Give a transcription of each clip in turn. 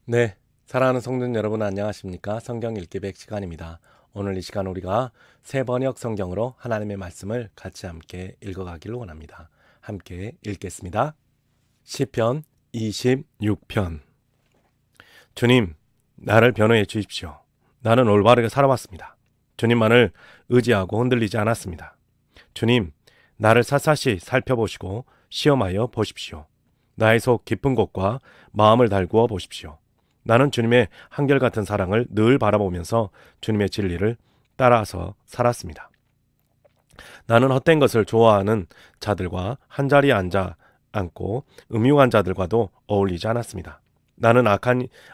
네, 사랑하는 성도님 여러분 안녕하십니까? 성경 읽기 100 시간입니다. 오늘 이 시간 우리가 새 번역 성경으로 하나님의 말씀을 같이 함께 읽어가기를 원합니다. 함께 읽겠습니다. 시편 26편. 주님, 나를 변호해 주십시오. 나는 올바르게 살아왔습니다. 주님만을 의지하고 흔들리지 않았습니다. 주님, 나를 샅샅이 살펴보시고 시험하여 보십시오. 나의 속 깊은 곳과 마음을 달구어 보십시오. 나는 주님의 한결같은 사랑을 늘 바라보면서 주님의 진리를 따라서 살았습니다. 나는 헛된 것을 좋아하는 자들과 한자리에 앉아 앉고 음흉한 자들과도 어울리지 않았습니다. 나는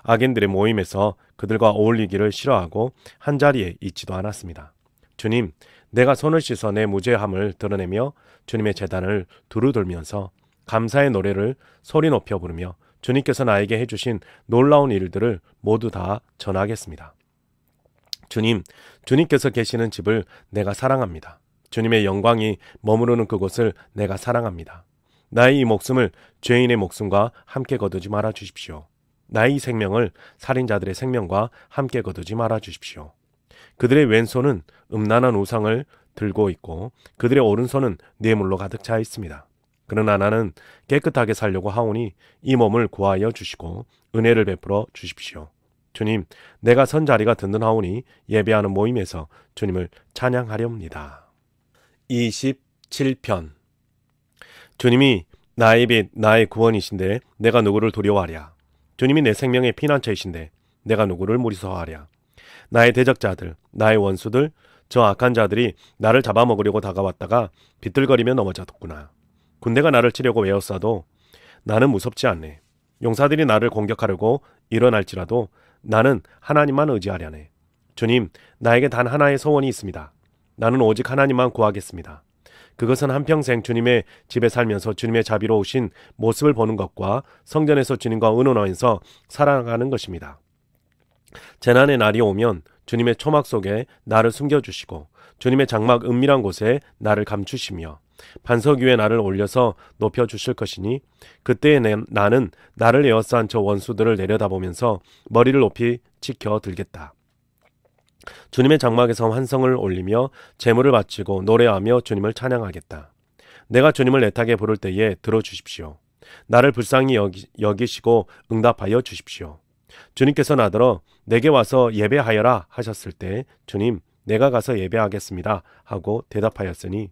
악인들의 모임에서 그들과 어울리기를 싫어하고 한자리에 있지도 않았습니다. 주님, 내가 손을 씻어 내 무죄함을 드러내며 주님의 제단을 두루 돌면서 감사의 노래를 소리 높여 부르며 주님께서 나에게 해주신 놀라운 일들을 모두 다 전하겠습니다. 주님, 주님께서 계시는 집을 내가 사랑합니다. 주님의 영광이 머무르는 그곳을 내가 사랑합니다. 나의 이 목숨을 죄인의 목숨과 함께 거두지 말아 주십시오. 나의 이 생명을 살인자들의 생명과 함께 거두지 말아 주십시오. 그들의 왼손은 음란한 우상을 들고 있고 그들의 오른손은 뇌물로 가득 차 있습니다. 그러나 나는 깨끗하게 살려고 하오니 이 몸을 구하여 주시고 은혜를 베풀어 주십시오. 주님, 내가 선 자리가 든든하오니 예배하는 모임에서 주님을 찬양하렵니다. 27편. 주님이 나의 빛, 나의 구원이신데 내가 누구를 두려워하랴. 주님이 내 생명의 피난처이신데 내가 누구를 무리서하랴. 나의 대적자들, 나의 원수들, 저 악한 자들이 나를 잡아먹으려고 다가왔다가 비틀거리며 넘어졌구나. 군대가 나를 치려고 외워싸도 나는 무섭지 않네. 용사들이 나를 공격하려고 일어날지라도 나는 하나님만 의지하려네. 주님, 나에게 단 하나의 소원이 있습니다. 나는 오직 하나님만 구하겠습니다. 그것은 한평생 주님의 집에 살면서 주님의 자비로우신 모습을 보는 것과 성전에서 주님과 의논하면서 살아가는 것입니다. 재난의 날이 오면 주님의 초막 속에 나를 숨겨주시고 주님의 장막 은밀한 곳에 나를 감추시며 반석 위에 나를 올려서 높여주실 것이니 그때에 나는 나를 에워싼 저 원수들을 내려다보면서 머리를 높이 치켜 들겠다. 주님의 장막에서 환성을 올리며 제물을 바치고 노래하며 주님을 찬양하겠다. 내가 주님을 애타게 부를 때에 들어주십시오. 나를 불쌍히 여기시고 응답하여 주십시오. 주님께서 나더러 내게 와서 예배하여라 하셨을 때 주님, 내가 가서 예배하겠습니다 하고 대답하였으니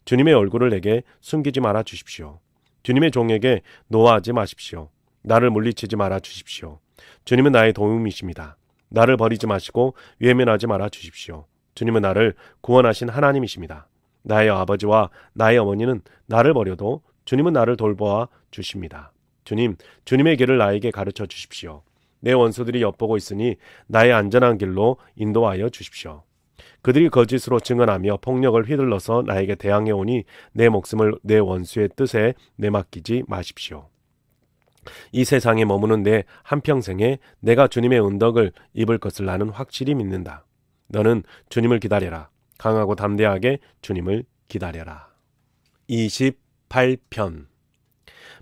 주님의 얼굴을 내게 숨기지 말아 주십시오. 주님의 종에게 노하지 마십시오. 나를 물리치지 말아 주십시오. 주님은 나의 도움이십니다. 나를 버리지 마시고 외면하지 말아 주십시오. 주님은 나를 구원하신 하나님이십니다. 나의 아버지와 나의 어머니는 나를 버려도 주님은 나를 돌보아 주십니다. 주님, 주님의 길을 나에게 가르쳐 주십시오. 내 원수들이 엿보고 있으니 나의 안전한 길로 인도하여 주십시오. 그들이 거짓으로 증언하며 폭력을 휘둘러서 나에게 대항해 오니 내 목숨을 내 원수의 뜻에 내맡기지 마십시오. 이 세상에 머무는 내 한평생에 내가 주님의 은덕을 입을 것을 나는 확실히 믿는다. 너는 주님을 기다려라. 강하고 담대하게 주님을 기다려라. 28편.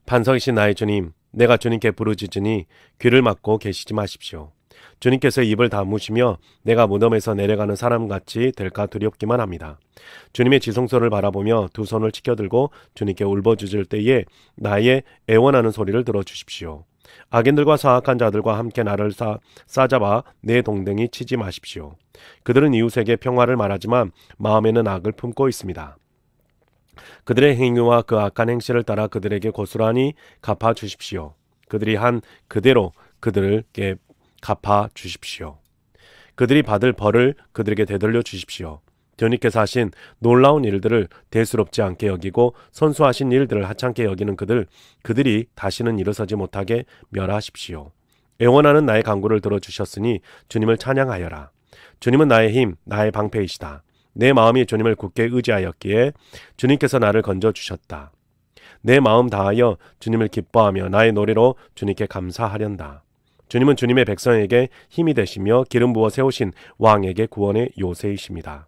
반석이신 나의 주님, 내가 주님께 부르짖으니 귀를 막고 계시지 마십시오. 주님께서 입을 다무시며 내가 무덤에서 내려가는 사람같이 될까 두렵기만 합니다. 주님의 지성소를 바라보며 두 손을 치켜들고 주님께 울부짖을 때에 나의 애원하는 소리를 들어주십시오. 악인들과 사악한 자들과 함께 나를 싸잡아 내 동댕이 치지 마십시오. 그들은 이웃에게 평화를 말하지만 마음에는 악을 품고 있습니다. 그들의 행위와 그 악한 행실을 따라 그들에게 고스란히 갚아 주십시오. 그들이 한 그대로 그들에게 갚아 주십시오. 그들이 받을 벌을 그들에게 되돌려 주십시오. 주님께서 하신 놀라운 일들을 대수롭지 않게 여기고 선수하신 일들을 하찮게 여기는 그들이 다시는 일어서지 못하게 멸하십시오. 애원하는 나의 간구를 들어주셨으니 주님을 찬양하여라. 주님은 나의 힘, 나의 방패이시다. 내 마음이 주님을 굳게 의지하였기에 주님께서 나를 건져주셨다. 내 마음 다하여 주님을 기뻐하며 나의 노래로 주님께 감사하련다. 주님은 주님의 백성에게 힘이 되시며 기름 부어 세우신 왕에게 구원의 요새이십니다.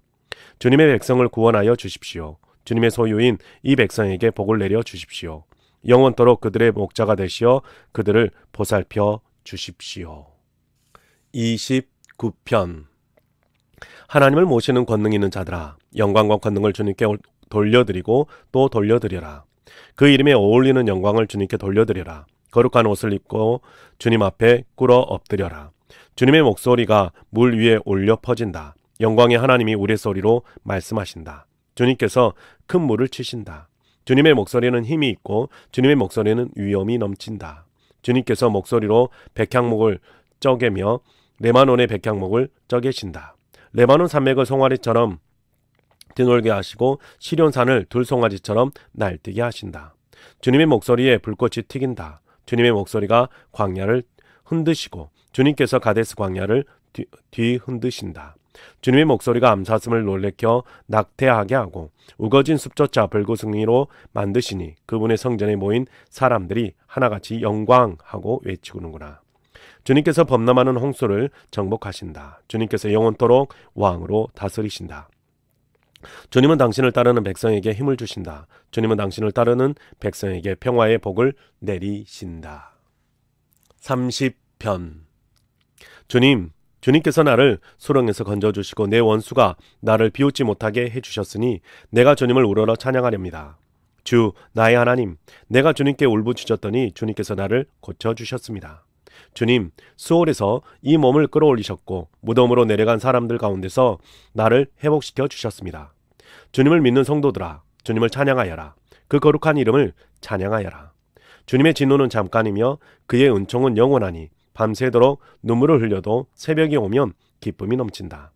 주님의 백성을 구원하여 주십시오. 주님의 소유인 이 백성에게 복을 내려 주십시오. 영원토록 그들의 목자가 되시어 그들을 보살펴 주십시오. 29편. 하나님을 모시는 권능 있는 자들아, 영광과 권능을 주님께 돌려드리고 또 돌려드려라. 그 이름에 어울리는 영광을 주님께 돌려드려라. 거룩한 옷을 입고 주님 앞에 꿇어 엎드려라. 주님의 목소리가 물 위에 올려 퍼진다. 영광의 하나님이 우레소리로 말씀하신다. 주님께서 큰 물을 치신다. 주님의 목소리는 힘이 있고 주님의 목소리는 위엄이 넘친다. 주님께서 목소리로 백향목을 쪄개며 레바논의 백향목을 쪄개신다. 레바논 산맥을 송아리처럼 드놀게 하시고 시련산을 들송아지처럼 날뛰게 하신다. 주님의 목소리에 불꽃이 튀긴다. 주님의 목소리가 광야를 흔드시고 주님께서 가데스 광야를 뒤흔드신다. 주님의 목소리가 암사슴을 놀래켜 낙태하게 하고 우거진 숲조차 불구승이로 만드시니 그분의 성전에 모인 사람들이 하나같이 영광하고 외치는구나. 주님께서 범람하는 홍수를 정복하신다. 주님께서 영원토록 왕으로 다스리신다. 주님은 당신을 따르는 백성에게 힘을 주신다. 주님은 당신을 따르는 백성에게 평화의 복을 내리신다. 30편. 주님께서 나를 수렁에서 건져주시고 내 원수가 나를 비웃지 못하게 해주셨으니 내가 주님을 우러러 찬양하렵니다. 주 나의 하나님, 내가 주님께 울부짖었더니 주님께서 나를 고쳐주셨습니다. 주님, 수월에서 이 몸을 끌어올리셨고 무덤으로 내려간 사람들 가운데서 나를 회복시켜 주셨습니다. 주님을 믿는 성도들아, 주님을 찬양하여라. 그 거룩한 이름을 찬양하여라. 주님의 진노는 잠깐이며 그의 은총은 영원하니 밤새도록 눈물을 흘려도 새벽이 오면 기쁨이 넘친다.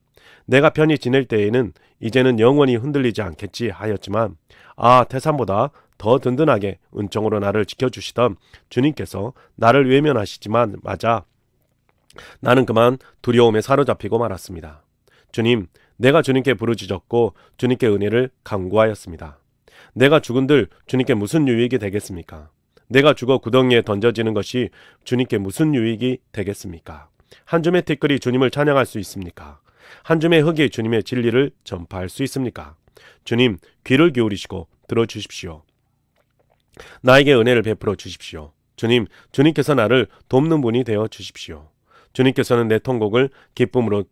내가 편히 지낼 때에는 이제는 영원히 흔들리지 않겠지 하였지만 태산보다 더 든든하게 은총으로 나를 지켜주시던 주님께서 나를 외면하시지만 맞아 나는 그만 두려움에 사로잡히고 말았습니다. 주님, 내가 주님께 부르짖었고 주님께 은혜를 간구하였습니다. 내가 죽은들 주님께 무슨 유익이 되겠습니까? 내가 죽어 구덩이에 던져지는 것이 주님께 무슨 유익이 되겠습니까? 한 줌의 티끌이 주님을 찬양할 수 있습니까? 한 줌의 흙이 주님의 진리를 전파할 수 있습니까? 주님, 귀를 기울이시고 들어주십시오. 나에게 은혜를 베풀어 주십시오. 주님께서 나를 돕는 분이 되어 주십시오. 주님께서는 내 통곡을 기쁨으로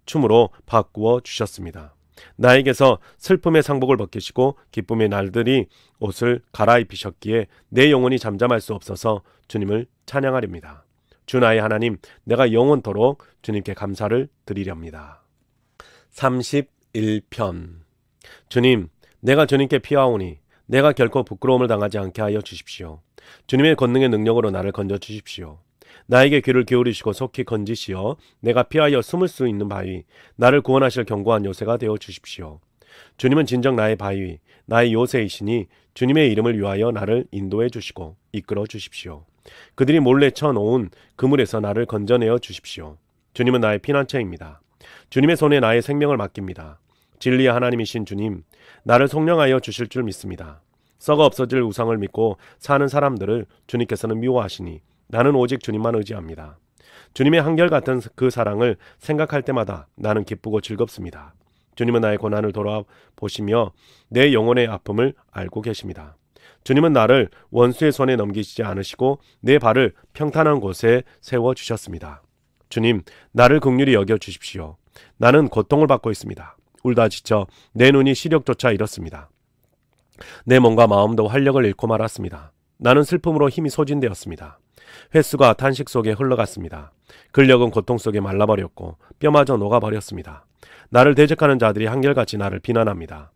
춤으로 바꾸어 주셨습니다. 나에게서 슬픔의 상복을 벗기시고 기쁨의 날들이 옷을 갈아입히셨기에 내 영혼이 잠잠할 수 없어서 주님을 찬양하렵니다. 주 나의 하나님, 내가 영원토록 주님께 감사를 드리렵니다. 31편. 주님, 내가 주님께 피하오니 내가 결코 부끄러움을 당하지 않게 하여 주십시오. 주님의 권능의 능력으로 나를 건져 주십시오. 나에게 귀를 기울이시고 속히 건지시어 내가 피하여 숨을 수 있는 바위, 나를 구원하실 견고한 요새가 되어 주십시오. 주님은 진정 나의 바위, 나의 요새이시니 주님의 이름을 위하여 나를 인도해 주시고 이끌어 주십시오. 그들이 몰래 쳐놓은 그물에서 나를 건져내어 주십시오. 주님은 나의 피난처입니다. 주님의 손에 나의 생명을 맡깁니다. 진리의 하나님이신 주님, 나를 속량하여 주실 줄 믿습니다. 썩어 없어질 우상을 믿고 사는 사람들을 주님께서는 미워하시니 나는 오직 주님만 의지합니다. 주님의 한결같은 그 사랑을 생각할 때마다 나는 기쁘고 즐겁습니다. 주님은 나의 고난을 돌아보시며 내 영혼의 아픔을 알고 계십니다. 주님은 나를 원수의 손에 넘기시지 않으시고 내 발을 평탄한 곳에 세워주셨습니다. 주님, 나를 긍휼히 여겨 주십시오. 나는 고통을 받고 있습니다. 울다 지쳐 내 눈이 시력조차 잃었습니다. 내 몸과 마음도 활력을 잃고 말았습니다. 나는 슬픔으로 힘이 소진되었습니다. 횟수가 탄식 속에 흘러갔습니다. 근력은 고통 속에 말라버렸고 뼈마저 녹아버렸습니다. 나를 대적하는 자들이 한결같이 나를 비난합니다.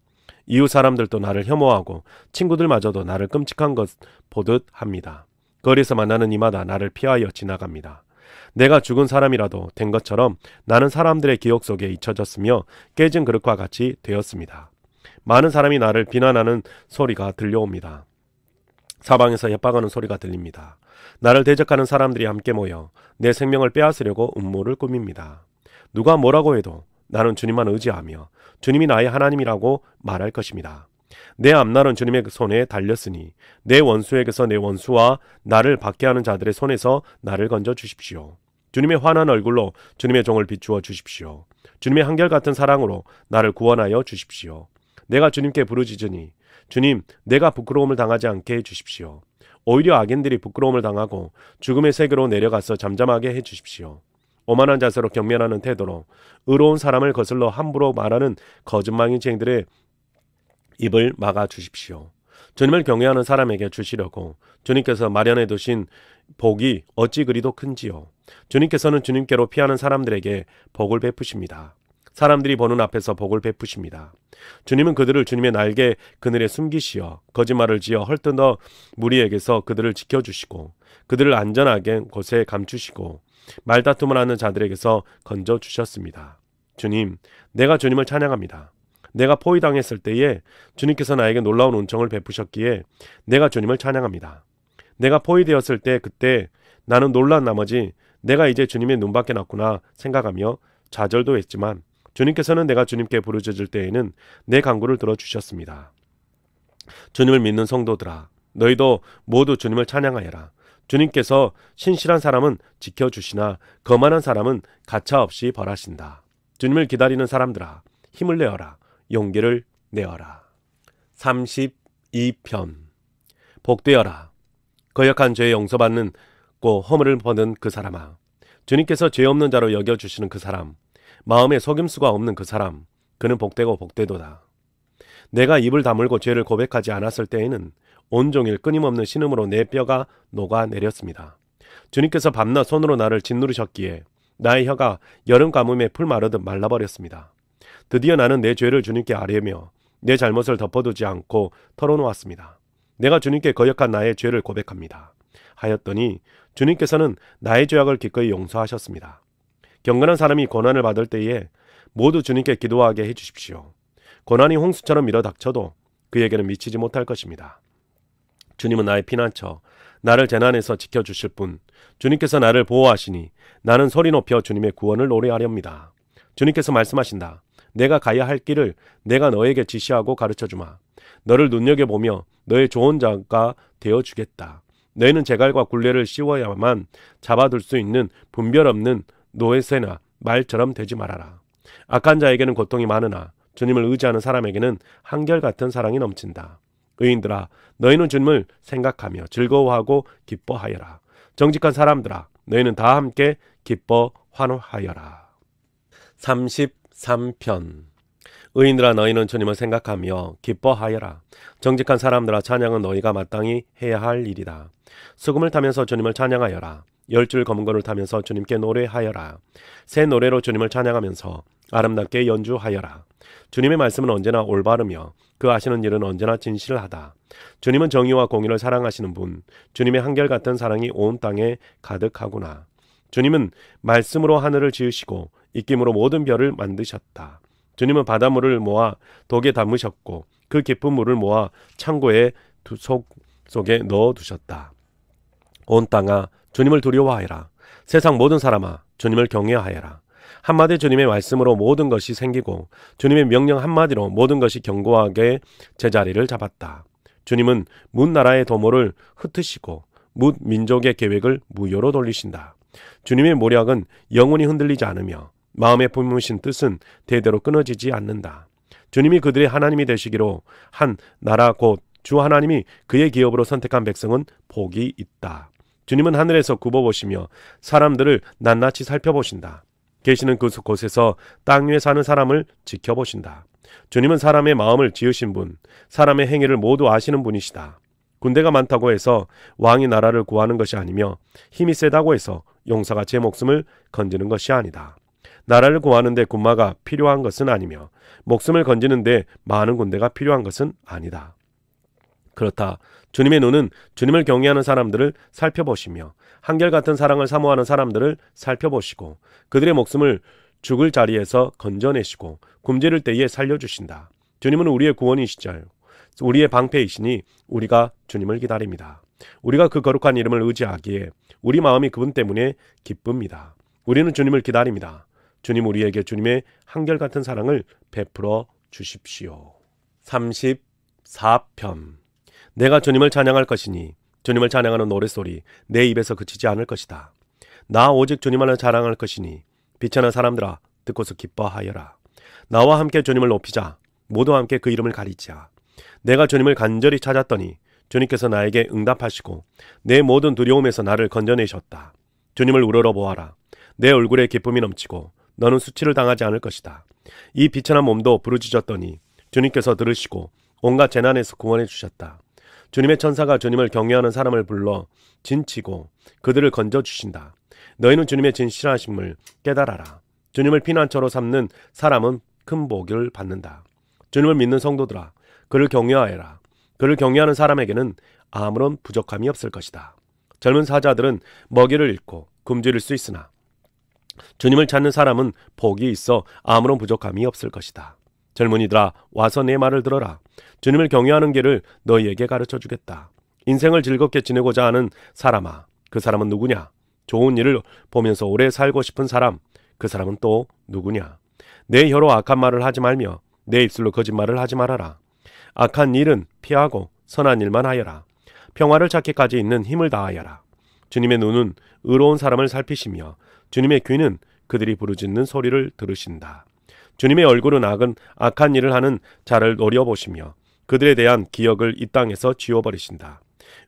이웃 사람들도 나를 혐오하고 친구들마저도 나를 끔찍한 것 보듯 합니다. 거리에서 만나는 이마다 나를 피하여 지나갑니다. 내가 죽은 사람이라도 된 것처럼 나는 사람들의 기억 속에 잊혀졌으며 깨진 그릇과 같이 되었습니다. 많은 사람이 나를 비난하는 소리가 들려옵니다. 사방에서 협박하는 소리가 들립니다. 나를 대적하는 사람들이 함께 모여 내 생명을 빼앗으려고 음모를 꾸밉니다. 누가 뭐라고 해도 나는 주님만 의지하며 주님이 나의 하나님이라고 말할 것입니다. 내 앞날은 주님의 손에 달렸으니 내 원수에게서 내 원수와 나를 받게 하는 자들의 손에서 나를 건져 주십시오. 주님의 환한 얼굴로 주님의 종을 비추어 주십시오. 주님의 한결같은 사랑으로 나를 구원하여 주십시오. 내가 주님께 부르짖으니 주님, 내가 부끄러움을 당하지 않게 해 주십시오. 오히려 악인들이 부끄러움을 당하고 죽음의 세계로 내려가서 잠잠하게 해주십시오. 오만한 자세로 경멸하는 태도로 의로운 사람을 거슬러 함부로 말하는 거짓말쟁이들의 입을 막아 주십시오. 주님을 경외하는 사람에게 주시려고 주님께서 마련해 두신 복이 어찌 그리도 큰지요. 주님께서는 주님께로 피하는 사람들에게 복을 베푸십니다. 사람들이 보는 앞에서 복을 베푸십니다. 주님은 그들을 주님의 날개 그늘에 숨기시어 거짓말을 지어 헐뜯어 무리에게서 그들을 지켜주시고 그들을 안전하게 곳에 감추시고 말다툼을 하는 자들에게서 건져주셨습니다. 주님, 내가 주님을 찬양합니다. 내가 포위당했을 때에 주님께서 나에게 놀라운 은총을 베푸셨기에 내가 주님을 찬양합니다. 내가 포위되었을 때 그때 나는 놀란 나머지 내가 이제 주님의 눈밖에 났구나 생각하며 좌절도 했지만 주님께서는 내가 주님께 부르짖을 때에는 내 간구를 들어주셨습니다. 주님을 믿는 성도들아, 너희도 모두 주님을 찬양하여라. 주님께서 신실한 사람은 지켜주시나 거만한 사람은 가차없이 벌하신다. 주님을 기다리는 사람들아, 힘을 내어라. 용기를 내어라. 32편 복되어라. 거역한 죄에 용서받는 고 허물을 버는 그 사람아. 주님께서 죄 없는 자로 여겨주시는 그 사람, 마음에 속임수가 없는 그 사람, 그는 복되고 복되도다. 내가 입을 다물고 죄를 고백하지 않았을 때에는 온종일 끊임없는 신음으로 내 뼈가 녹아내렸습니다. 주님께서 밤낮 손으로 나를 짓누르셨기에 나의 혀가 여름 가뭄에 풀 마르듯 말라버렸습니다. 드디어 나는 내 죄를 주님께 아뢰며 내 잘못을 덮어두지 않고 털어놓았습니다. 내가 주님께 거역한 나의 죄를 고백합니다. 하였더니 주님께서는 나의 죄악을 기꺼이 용서하셨습니다. 경건한 사람이 고난을 받을 때에 모두 주님께 기도하게 해주십시오. 고난이 홍수처럼 밀어닥쳐도 그에게는 미치지 못할 것입니다. 주님은 나의 피난처, 나를 재난에서 지켜주실 분, 주님께서 나를 보호하시니 나는 소리 높여 주님의 구원을 노래하렵니다. 주님께서 말씀하신다. 내가 가야 할 길을 내가 너에게 지시하고 가르쳐주마. 너를 눈여겨보며 너의 좋은 자가 되어주겠다. 너희는 제갈과 굴레를 씌워야만 잡아둘 수 있는 분별 없는 노예새나 말처럼 되지 말아라. 악한 자에게는 고통이 많으나 주님을 의지하는 사람에게는 한결같은 사랑이 넘친다. 의인들아, 너희는 주님을 생각하며 즐거워하고 기뻐하여라. 정직한 사람들아, 너희는 다 함께 기뻐 환호하여라. 33편 의인들아, 너희는 주님을 생각하며 기뻐하여라. 정직한 사람들아, 찬양은 너희가 마땅히 해야 할 일이다. 수금을 타면서 주님을 찬양하여라. 10줄 검은고를 타면서 주님께 노래하여라. 새 노래로 주님을 찬양하면서 아름답게 연주하여라. 주님의 말씀은 언제나 올바르며 그 하시는 일은 언제나 진실하다. 주님은 정의와 공의를 사랑하시는 분, 주님의 한결같은 사랑이 온 땅에 가득하구나. 주님은 말씀으로 하늘을 지으시고 입김으로 모든 별을 만드셨다. 주님은 바닷물을 모아 독에 담으셨고 그 깊은 물을 모아 창고에 속에 넣어두셨다. 온 땅아, 주님을 두려워하여라. 세상 모든 사람아, 주님을 경외하여라. 한마디 주님의 말씀으로 모든 것이 생기고 주님의 명령 한마디로 모든 것이 견고하게 제자리를 잡았다. 주님은 문 나라의 도모를 흩으시고 문 민족의 계획을 무효로 돌리신다. 주님의 모략은 영원히 흔들리지 않으며 마음에 품으신 뜻은 대대로 끊어지지 않는다. 주님이 그들의 하나님이 되시기로 한 나라 곧 주 하나님이 그의 기업으로 선택한 백성은 복이 있다. 주님은 하늘에서 굽어보시며 사람들을 낱낱이 살펴보신다. 계시는 그곳에서 땅 위에 사는 사람을 지켜보신다. 주님은 사람의 마음을 지으신 분, 사람의 행위를 모두 아시는 분이시다. 군대가 많다고 해서 왕이 나라를 구하는 것이 아니며 힘이 세다고 해서 용사가 제 목숨을 건지는 것이 아니다. 나라를 구하는데 군마가 필요한 것은 아니며 목숨을 건지는데 많은 군대가 필요한 것은 아니다. 그렇다. 주님의 눈은 주님을 경외하는 사람들을 살펴보시며 한결같은 사랑을 사모하는 사람들을 살펴보시고 그들의 목숨을 죽을 자리에서 건져내시고 굶주릴 때에 살려주신다. 주님은 우리의 구원이시죠. 우리의 방패이시니 우리가 주님을 기다립니다. 우리가 그 거룩한 이름을 의지하기에 우리 마음이 그분 때문에 기쁩니다. 우리는 주님을 기다립니다. 주님 우리에게 주님의 한결같은 사랑을 베풀어 주십시오. 34편 내가 주님을 찬양할 것이니 주님을 찬양하는 노랫소리 내 입에서 그치지 않을 것이다. 나 오직 주님만을 자랑할 것이니 비천한 사람들아 듣고서 기뻐하여라. 나와 함께 주님을 높이자. 모두 함께 그 이름을 가리자. 내가 주님을 간절히 찾았더니 주님께서 나에게 응답하시고 내 모든 두려움에서 나를 건져내셨다. 주님을 우러러 보아라. 내 얼굴에 기쁨이 넘치고 너는 수치를 당하지 않을 것이다. 이 비천한 몸도 부르짖었더니 주님께서 들으시고 온갖 재난에서 구원해 주셨다. 주님의 천사가 주님을 경외하는 사람을 불러 진치고 그들을 건져주신다. 너희는 주님의 진실하심을 깨달아라. 주님을 피난처로 삼는 사람은 큰 복을 받는다. 주님을 믿는 성도들아, 그를 경외하여라. 그를 경외하는 사람에게는 아무런 부족함이 없을 것이다. 젊은 사자들은 먹이를 잃고 굶주릴 수 있으나 주님을 찾는 사람은 복이 있어 아무런 부족함이 없을 것이다. 젊은이들아, 와서 내 말을 들어라. 주님을 경외하는 길을 너희에게 가르쳐 주겠다. 인생을 즐겁게 지내고자 하는 사람아, 그 사람은 누구냐? 좋은 일을 보면서 오래 살고 싶은 사람, 그 사람은 또 누구냐? 내 혀로 악한 말을 하지 말며 내 입술로 거짓말을 하지 말아라. 악한 일은 피하고 선한 일만 하여라. 평화를 찾기까지 있는 힘을 다하여라. 주님의 눈은 의로운 사람을 살피시며 주님의 귀는 그들이 부르짖는 소리를 들으신다. 주님의 얼굴은 악한 일을 하는 자를 노려보시며 그들에 대한 기억을 이 땅에서 지워버리신다.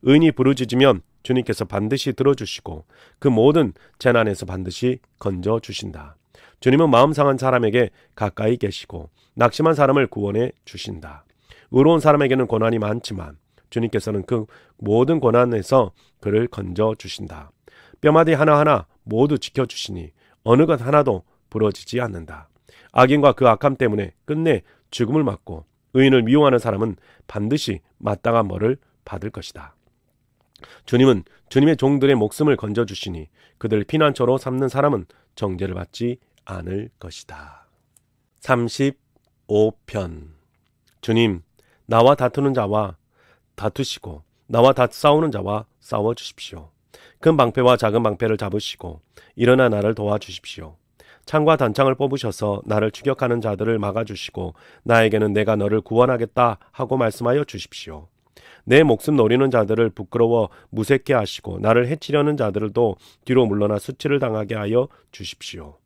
의인이 부르짖으면 주님께서 반드시 들어주시고 그 모든 재난에서 반드시 건져주신다. 주님은 마음 상한 사람에게 가까이 계시고 낙심한 사람을 구원해 주신다. 의로운 사람에게는 고난이 많지만 주님께서는 그 모든 고난에서 그를 건져주신다. 뼈마디 하나하나 모두 지켜주시니 어느 것 하나도 부러지지 않는다. 악인과 그 악함 때문에 끝내 죽음을 맞고 의인을 미워하는 사람은 반드시 마땅한 벌을 받을 것이다. 주님은 주님의 종들의 목숨을 건져주시니 그들 피난처로 삼는 사람은 정죄를 받지 않을 것이다. 35편. 주님, 나와 다투는 자와 다투시고 나와 싸우는 자와 싸워주십시오. 큰 방패와 작은 방패를 잡으시고 일어나 나를 도와주십시오. 창과 단창을 뽑으셔서 나를 추격하는 자들을 막아주시고 나에게는 내가 너를 구원하겠다 하고 말씀하여 주십시오. 내 목숨 노리는 자들을 부끄러워 무색해 하시고 나를 해치려는 자들도 뒤로 물러나 수치를 당하게 하여 주십시오.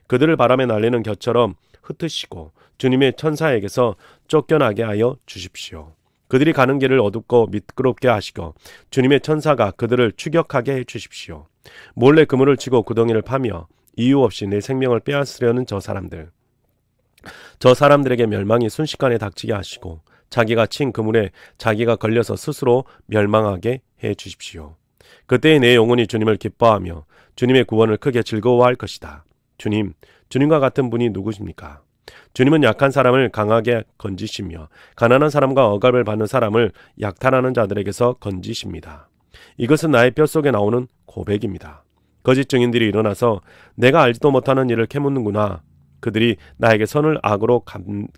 그들을 바람에 날리는 겨처럼 흩으시고 주님의 천사에게서 쫓겨나게 하여 주십시오. 그들이 가는 길을 어둡고 미끄럽게 하시고 주님의 천사가 그들을 추격하게 해 주십시오. 몰래 그물을 치고 구덩이를 파며 이유 없이 내 생명을 빼앗으려는 저 사람들에게 멸망이 순식간에 닥치게 하시고 자기가 친 그물에 자기가 걸려서 스스로 멸망하게 해 주십시오. 그때에 내 영혼이 주님을 기뻐하며 주님의 구원을 크게 즐거워할 것이다. 주님과 같은 분이 누구십니까? 주님은 약한 사람을 강하게 건지시며 가난한 사람과 억압을 받는 사람을 약탈하는 자들에게서 건지십니다. 이것은 나의 뼛속에 나오는 고백입니다. 거짓 증인들이 일어나서 내가 알지도 못하는 일을 캐묻는구나. 그들이 나에게 선을 악으로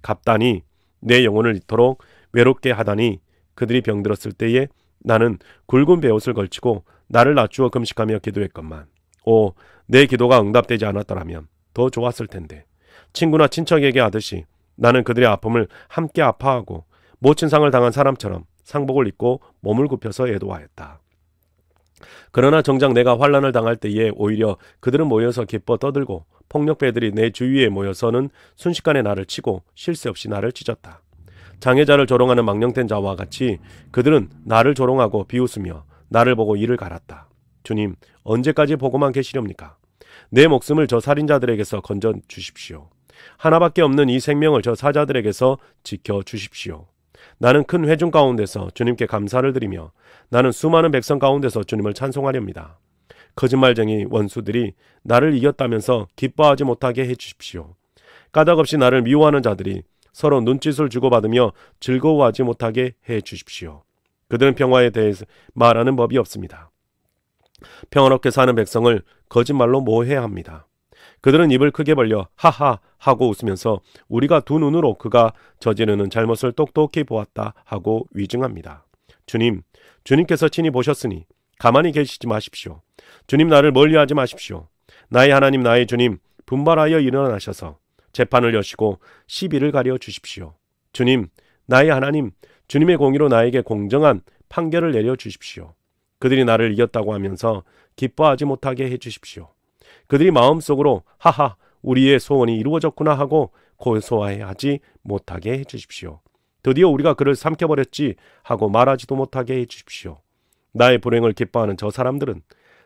갚다니 내 영혼을 이토록 외롭게 하다니 그들이 병들었을 때에 나는 굵은 베옷을 걸치고 나를 낮추어 금식하며 기도했건만 내 기도가 응답되지 않았더라면 더 좋았을 텐데 친구나 친척에게 하듯이 나는 그들의 아픔을 함께 아파하고 모친 상을 당한 사람처럼 상복을 입고 몸을 굽혀서 애도하였다. 그러나 정작 내가 환난을 당할 때에 오히려 그들은 모여서 기뻐 떠들고 폭력배들이 내 주위에 모여서는 순식간에 나를 치고 쉴 새 없이 나를 찢었다. 장애자를 조롱하는 망령된 자와 같이 그들은 나를 조롱하고 비웃으며 나를 보고 이를 갈았다. 주님, 언제까지 보고만 계시렵니까? 내 목숨을 저 살인자들에게서 건져 주십시오. 하나밖에 없는 이 생명을 저 사자들에게서 지켜 주십시오. 나는 큰 회중 가운데서 주님께 감사를 드리며 나는 수많은 백성 가운데서 주님을 찬송하렵니다. 거짓말쟁이 원수들이 나를 이겼다면서 기뻐하지 못하게 해주십시오. 까닭없이 나를 미워하는 자들이 서로 눈짓을 주고받으며 즐거워하지 못하게 해주십시오. 그들은 평화에 대해서 말하는 법이 없습니다. 평화롭게 사는 백성을 거짓말로 모해합니다. 그들은 입을 크게 벌려 하하 하고 웃으면서 우리가 두 눈으로 그가 저지르는 잘못을 똑똑히 보았다 하고 위증합니다. 주님께서 친히 보셨으니 가만히 계시지 마십시오. 주님, 나를 멀리하지 마십시오. 나의 하나님, 나의 주님, 분발하여 일어나셔서 재판을 여시고 시비를 가려 주십시오. 주님, 나의 하나님, 주님의 공의로 나에게 공정한 판결을 내려 주십시오. 그들이 나를 이겼다고 하면서 기뻐하지 못하게 해 주십시오. 그들이 마음속으로 하하 우리의 소원이 이루어졌구나 하고 고소하지 못하게 해 주십시오. 드디어 우리가 그를 삼켜버렸지 하고 말하지도 못하게 해주십시오. 나의 불행을 기뻐하는 저 사람들은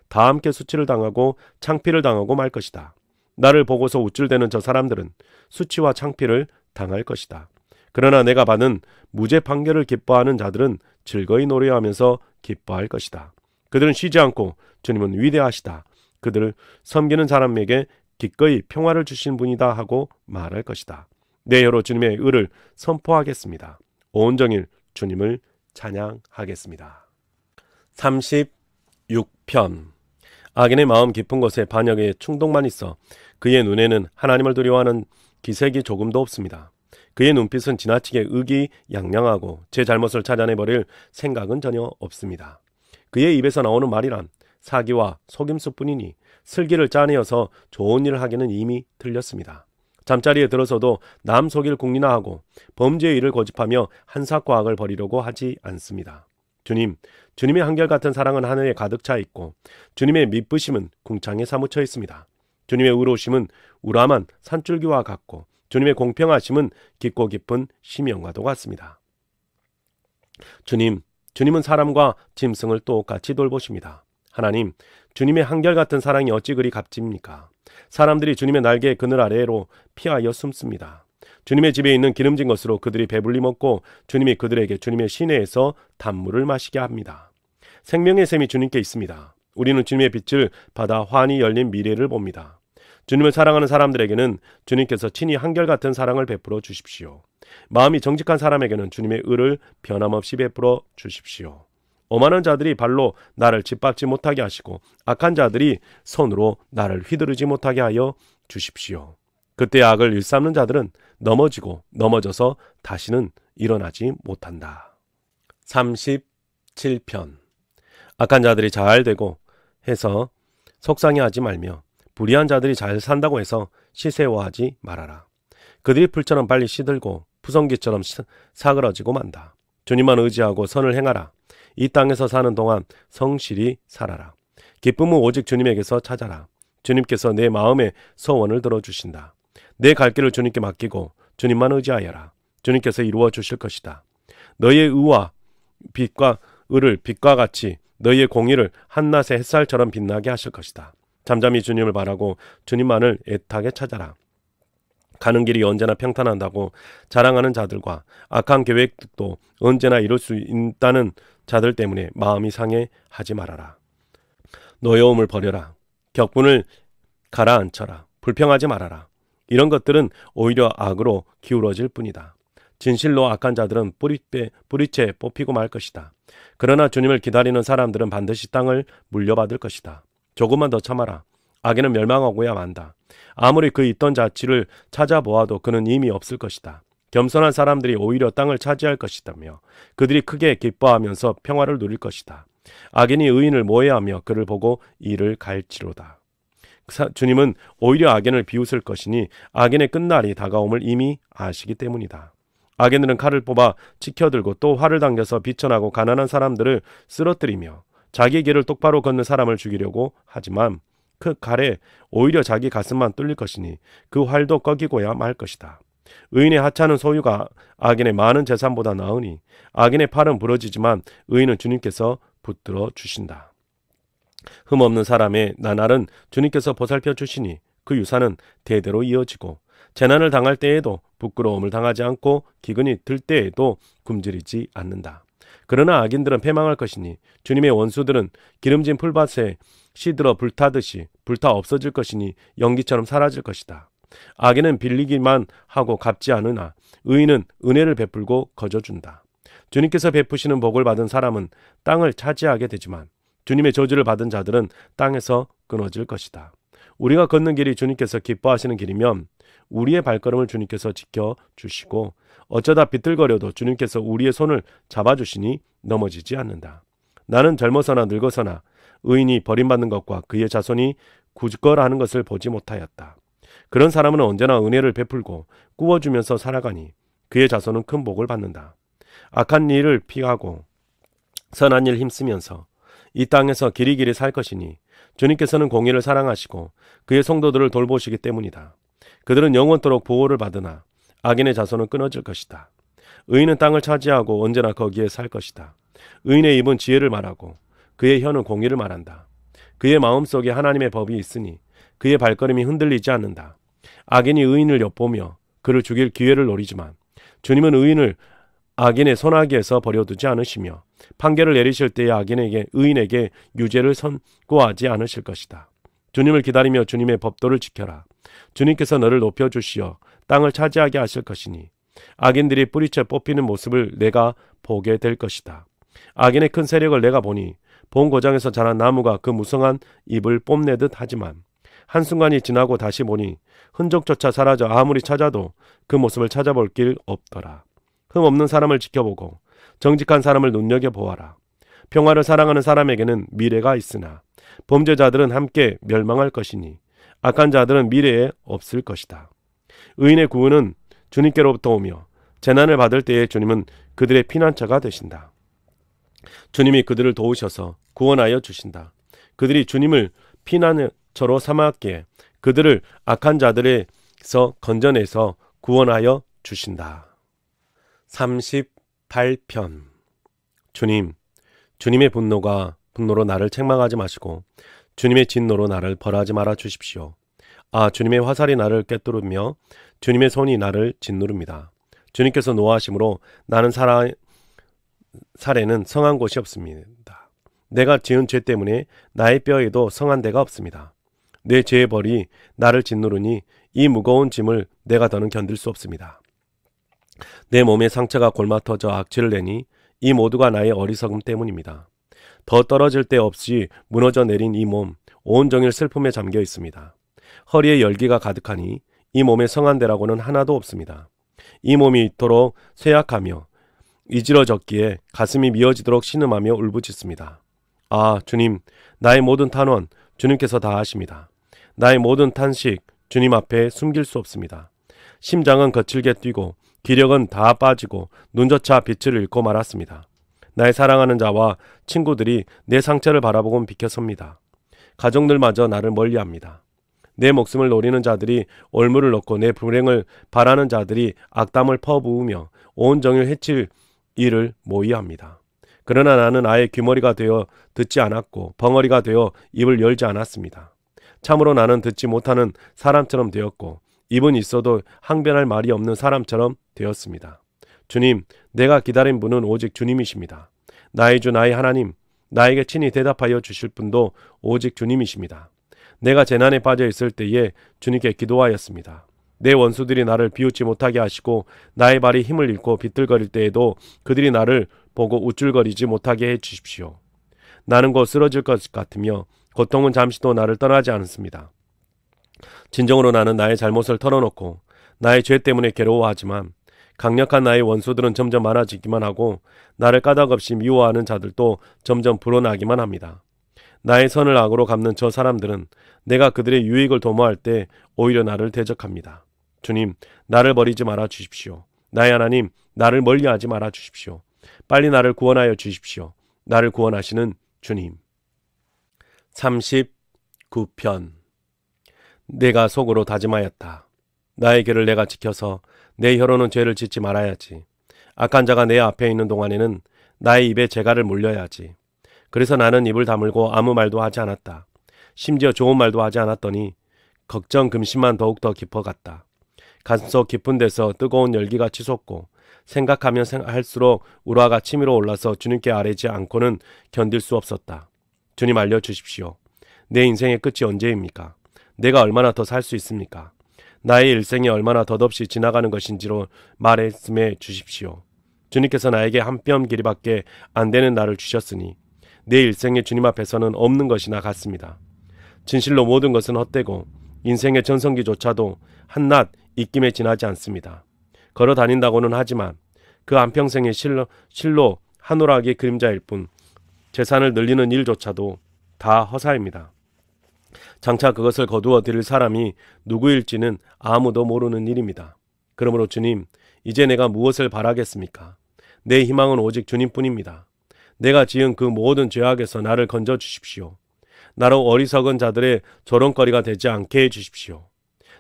다 함께 수치를 당하고 창피를 당하고 말 것이다. 나를 보고서 우쭐대는 저 사람들은 수치와 창피를 당할 것이다. 그러나 내가 받은 무죄 판결을 기뻐하는 자들은 즐거이 노래하면서 기뻐할 것이다. 그들은 쉬지 않고 주님은 위대하시다. 그들을 섬기는 사람에게 기꺼이 평화를 주신 분이다 하고 말할 것이다. 내 혀로 주님의 의를 선포하겠습니다. 온종일 주님을 찬양하겠습니다. 36편. 악인의 마음 깊은 곳에 반역의 충동만 있어 그의 눈에는 하나님을 두려워하는 기색이 조금도 없습니다. 그의 눈빛은 지나치게 의기양양하고 제 잘못을 찾아내버릴 생각은 전혀 없습니다. 그의 입에서 나오는 말이란 사기와 속임수뿐이니 슬기를 짜내어서 좋은 일을 하기는 이미 틀렸습니다. 잠자리에 들어서도 남 속일 궁리나 하고 범죄의 일을 고집하며 한사과학을 벌이려고 하지 않습니다. 주님의 한결같은 사랑은 하늘에 가득 차 있고 주님의 미쁘심은 궁창에 사무쳐 있습니다. 주님의 의로우심은 우람한 산줄기와 같고 주님의 공평하심은 깊고 깊은 심연과도 같습니다. 주님은 사람과 짐승을 똑같이 돌보십니다. 하나님, 주님의 한결같은 사랑이 어찌 그리 값집니까? 사람들이 주님의 날개의 그늘 아래로 피하여 숨습니다. 주님의 집에 있는 기름진 것으로 그들이 배불리 먹고 주님이 그들에게 주님의 시내에서 단물을 마시게 합니다. 생명의 샘이 주님께 있습니다. 우리는 주님의 빛을 받아 환히 열린 미래를 봅니다. 주님을 사랑하는 사람들에게는 주님께서 친히 한결같은 사랑을 베풀어 주십시오. 마음이 정직한 사람에게는 주님의 의를 변함없이 베풀어 주십시오. 오만한 자들이 발로 나를 짓밟지 못하게 하시고 악한 자들이 손으로 나를 휘두르지 못하게 하여 주십시오. 그때 악을 일삼는 자들은 넘어지고 넘어져서 다시는 일어나지 못한다. 37편. 악한 자들이 잘 되고 해서 속상해하지 말며 불의한 자들이 잘 산다고 해서 시세워하지 말아라. 그들이 풀처럼 빨리 시들고 푸성기처럼 사그러지고 만다. 주님만 의지하고 선을 행하라. 이 땅에서 사는 동안 성실히 살아라. 기쁨은 오직 주님에게서 찾아라. 주님께서 내 마음의 소원을 들어주신다. 내 갈 길을 주님께 맡기고 주님만 의지하여라. 주님께서 이루어 주실 것이다. 너희의 의와 빛과 의를 빛과 같이 너희의 공의를 한낮의 햇살처럼 빛나게 하실 것이다. 잠잠히 주님을 바라고 주님만을 애타게 찾아라. 가는 길이 언제나 평탄한다고 자랑하는 자들과 악한 계획도 언제나 이룰 수 있다는 자들 때문에 마음이 상해하지 말아라. 노여움을 버려라. 격분을 가라앉혀라. 불평하지 말아라. 이런 것들은 오히려 악으로 기울어질 뿐이다. 진실로 악한 자들은 뿌리채 뽑히고 말 것이다. 그러나 주님을 기다리는 사람들은 반드시 땅을 물려받을 것이다. 조금만 더 참아라. 악인은 멸망하고야 만다. 아무리 그 있던 자치를 찾아보아도 그는 이미 없을 것이다. 겸손한 사람들이 오히려 땅을 차지할 것이다며 그들이 크게 기뻐하면서 평화를 누릴 것이다. 악인이 의인을 모해하며 그를 보고 이를 갈지로다. 주님은 오히려 악인을 비웃을 것이니 악인의 끝날이 다가옴을 이미 아시기 때문이다. 악인들은 칼을 뽑아 치켜들고 또 활을 당겨서 비천하고 가난한 사람들을 쓰러뜨리며 자기 길을 똑바로 걷는 사람을 죽이려고 하지만 그 칼에 오히려 자기 가슴만 뚫릴 것이니 그 활도 꺾이고야 말 것이다. 의인의 하찮은 소유가 악인의 많은 재산보다 나으니 악인의 팔은 부러지지만 의인은 주님께서 붙들어 주신다. 흠없는 사람의 나날은 주님께서 보살펴 주시니 그 유산은 대대로 이어지고 재난을 당할 때에도 부끄러움을 당하지 않고 기근이 들 때에도 굶주리지 않는다. 그러나 악인들은 패망할 것이니 주님의 원수들은 기름진 풀밭에 시들어 불타듯이 불타 없어질 것이니 연기처럼 사라질 것이다. 악인은 빌리기만 하고 갚지 않으나 의인은 은혜를 베풀고 거저준다. 주님께서 베푸시는 복을 받은 사람은 땅을 차지하게 되지만 주님의 저주를 받은 자들은 땅에서 끊어질 것이다. 우리가 걷는 길이 주님께서 기뻐하시는 길이면 우리의 발걸음을 주님께서 지켜주시고 어쩌다 비틀거려도 주님께서 우리의 손을 잡아주시니 넘어지지 않는다. 나는 젊어서나 늙어서나 의인이 버림받는 것과 그의 자손이 구걸하는 것을 보지 못하였다. 그런 사람은 언제나 은혜를 베풀고 꾸어주면서 살아가니 그의 자손은 큰 복을 받는다. 악한 일을 피하고 선한 일 힘쓰면서 이 땅에서 길이길이 살 것이니 주님께서는 공의를 사랑하시고 그의 성도들을 돌보시기 때문이다. 그들은 영원토록 보호를 받으나 악인의 자손은 끊어질 것이다. 의인은 땅을 차지하고 언제나 거기에 살 것이다. 의인의 입은 지혜를 말하고 그의 혀는 공의를 말한다. 그의 마음속에 하나님의 법이 있으니 그의 발걸음이 흔들리지 않는다. 악인이 의인을 엿보며 그를 죽일 기회를 노리지만 주님은 의인을 악인의 손아귀에서 버려두지 않으시며 판결을 내리실 때에 의인에게 유죄를 선고하지 않으실 것이다. 주님을 기다리며 주님의 법도를 지켜라. 주님께서 너를 높여주시어 땅을 차지하게 하실 것이니 악인들이 뿌리채 뽑히는 모습을 내가 보게 될 것이다. 악인의 큰 세력을 내가 보니 본 고장에서 자란 나무가 그 무성한 잎을 뽐내듯 하지만 한순간이 지나고 다시 보니 흔적조차 사라져 아무리 찾아도 그 모습을 찾아볼 길 없더라. 흠없는 사람을 지켜보고 정직한 사람을 눈여겨보아라. 평화를 사랑하는 사람에게는 미래가 있으나 범죄자들은 함께 멸망할 것이니 악한 자들은 미래에 없을 것이다. 의인의 구원은 주님께로부터 오며 재난을 받을 때에 주님은 그들의 피난처가 되신다. 주님이 그들을 도우셔서 구원하여 주신다. 그들이 주님을 피난처로 삼았기에 그들을 악한 자들에서 건져내서 구원하여 주신다. 38편. 주님의 분노로 나를 책망하지 마시고 주님의 진노로 나를 벌하지 말아 주십시오. 주님의 화살이 나를 꿰뚫으며 주님의 손이 나를 짓누릅니다. 주님께서 노하심으로 나는 살에는 성한 곳이 없습니다. 내가 지은 죄 때문에 나의 뼈에도 성한 데가 없습니다. 내 죄의 벌이 나를 짓누르니 이 무거운 짐을 내가 더는 견딜 수 없습니다. 내 몸에 상처가 골마 터져 악취를 내니 이 모두가 나의 어리석음 때문입니다. 더 떨어질 데 없이 무너져 내린 이 몸 온종일 슬픔에 잠겨 있습니다. 허리에 열기가 가득하니 이 몸에 성한 데라고는 하나도 없습니다. 이 몸이 이토록 쇠약하며 이지러졌기에 가슴이 미어지도록 신음하며 울부짖습니다. 주님, 나의 모든 탄원 주님께서 다 하십니다. 나의 모든 탄식 주님 앞에 숨길 수 없습니다. 심장은 거칠게 뛰고 기력은 다 빠지고 눈조차 빛을 잃고 말았습니다. 나의 사랑하는 자와 친구들이 내 상처를 바라보곤 비켜섭니다. 가족들마저 나를 멀리합니다. 내 목숨을 노리는 자들이 올무를 넣고 내 불행을 바라는 자들이 악담을 퍼부으며 온종일 해칠 일을 모의합니다. 그러나 나는 아예 귀머리가 되어 듣지 않았고 벙어리가 되어 입을 열지 않았습니다. 참으로 나는 듣지 못하는 사람처럼 되었고 입은 있어도 항변할 말이 없는 사람처럼 되었습니다. 주님, 내가 기다린 분은 오직 주님이십니다. 나의 주 나의 하나님, 나에게 친히 대답하여 주실 분도 오직 주님이십니다. 내가 재난에 빠져 있을 때에 주님께 기도하였습니다. 내 원수들이 나를 비웃지 못하게 하시고 나의 발이 힘을 잃고 비틀거릴 때에도 그들이 나를 보고 우쭐거리지 못하게 해 주십시오. 나는 곧 쓰러질 것 같으며 고통은 잠시도 나를 떠나지 않습니다. 진정으로 나는 나의 잘못을 털어놓고 나의 죄 때문에 괴로워하지만 강력한 나의 원수들은 점점 많아지기만 하고 나를 까닭없이 미워하는 자들도 점점 불어나기만 합니다. 나의 선을 악으로 갚는 저 사람들은 내가 그들의 유익을 도모할 때 오히려 나를 대적합니다. 주님, 나를 버리지 말아 주십시오. 나의 하나님, 나를 멀리하지 말아 주십시오. 빨리 나를 구원하여 주십시오. 나를 구원하시는 주님. 39편. 내가 속으로 다짐하였다. 나의 길을 내가 지켜서 내 혀로는 죄를 짓지 말아야지. 악한 자가 내 앞에 있는 동안에는 나의 입에 재갈을 물려야지. 그래서 나는 입을 다물고 아무 말도 하지 않았다. 심지어 좋은 말도 하지 않았더니 걱정 근심만 더욱더 깊어갔다. 가슴속 깊은 데서 뜨거운 열기가 치솟고 생각하면 할수록 우라가 치밀어 올라서 주님께 아뢰지 않고는 견딜 수 없었다. 주님, 알려주십시오. 내 인생의 끝이 언제입니까? 내가 얼마나 더 살 수 있습니까? 나의 일생이 얼마나 덧없이 지나가는 것인지로 말씀해 주십시오. 주님께서 나에게 한 뼘 길이밖에 안 되는 날을 주셨으니 내 일생에 주님 앞에서는 없는 것이나 같습니다. 진실로 모든 것은 헛되고 인생의 전성기조차도 한낱 입김에 지나지 않습니다. 걸어 다닌다고는 하지만 그 한평생의 실로 한오락의 그림자일 뿐 재산을 늘리는 일조차도 다 허사입니다. 장차 그것을 거두어 드릴 사람이 누구일지는 아무도 모르는 일입니다. 그러므로 주님, 이제 내가 무엇을 바라겠습니까? 내 희망은 오직 주님뿐입니다. 내가 지은 그 모든 죄악에서 나를 건져 주십시오. 나로 어리석은 자들의 조롱거리가 되지 않게 해 주십시오.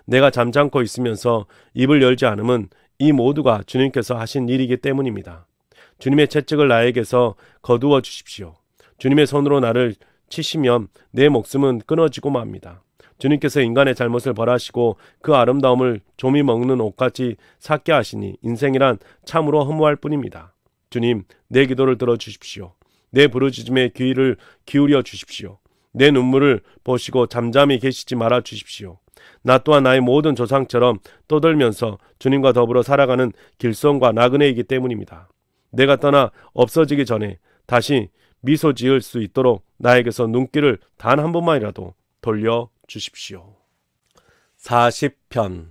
내가 잠잠고 있으면서 입을 열지 않으면 이 모두가 주님께서 하신 일이기 때문입니다. 주님의 채찍을 나에게서 거두어 주십시오. 주님의 손으로 나를 치시면 내 목숨은 끊어지고 맙니다. 주님께서 인간의 잘못을 벌하시고 그 아름다움을 좀이 먹는 옷같이 삭게 하시니 인생이란 참으로 허무할 뿐입니다. 주님, 내 기도를 들어주십시오. 내 부르짖음에 귀를 기울여 주십시오. 내 눈물을 보시고 잠잠히 계시지 말아 주십시오. 나 또한 나의 모든 조상처럼 떠들면서 주님과 더불어 살아가는 길손과 나그네이기 때문입니다. 내가 떠나 없어지기 전에 다시 미소 지을 수 있도록 나에게서 눈길을 단 한 번만이라도 돌려 주십시오. 40편.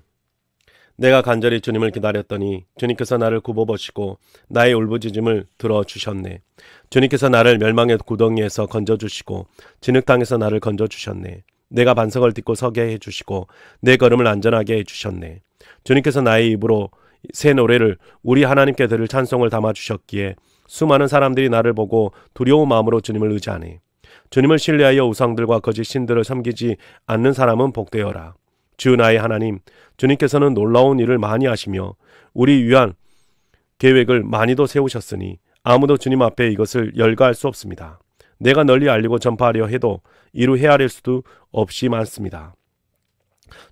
내가 간절히 주님을 기다렸더니 주님께서 나를 굽어보시고 나의 울부짖음을 들어주셨네. 주님께서 나를 멸망의 구덩이에서 건져주시고 진흙탕에서 나를 건져주셨네. 내가 반석을 딛고 서게 해주시고 내 걸음을 안전하게 해주셨네. 주님께서 나의 입으로 새 노래를 우리 하나님께 들을 찬송을 담아주셨기에 수많은 사람들이 나를 보고 두려운 마음으로 주님을 의지하네. 주님을 신뢰하여 우상들과 거짓 신들을 섬기지 않는 사람은 복되어라. 주 나의 하나님, 주님께서는 놀라운 일을 많이 하시며 우리 위한 계획을 많이도 세우셨으니 아무도 주님 앞에 이것을 열거할 수 없습니다. 내가 널리 알리고 전파하려 해도 이루 헤아릴 수도 없이 많습니다.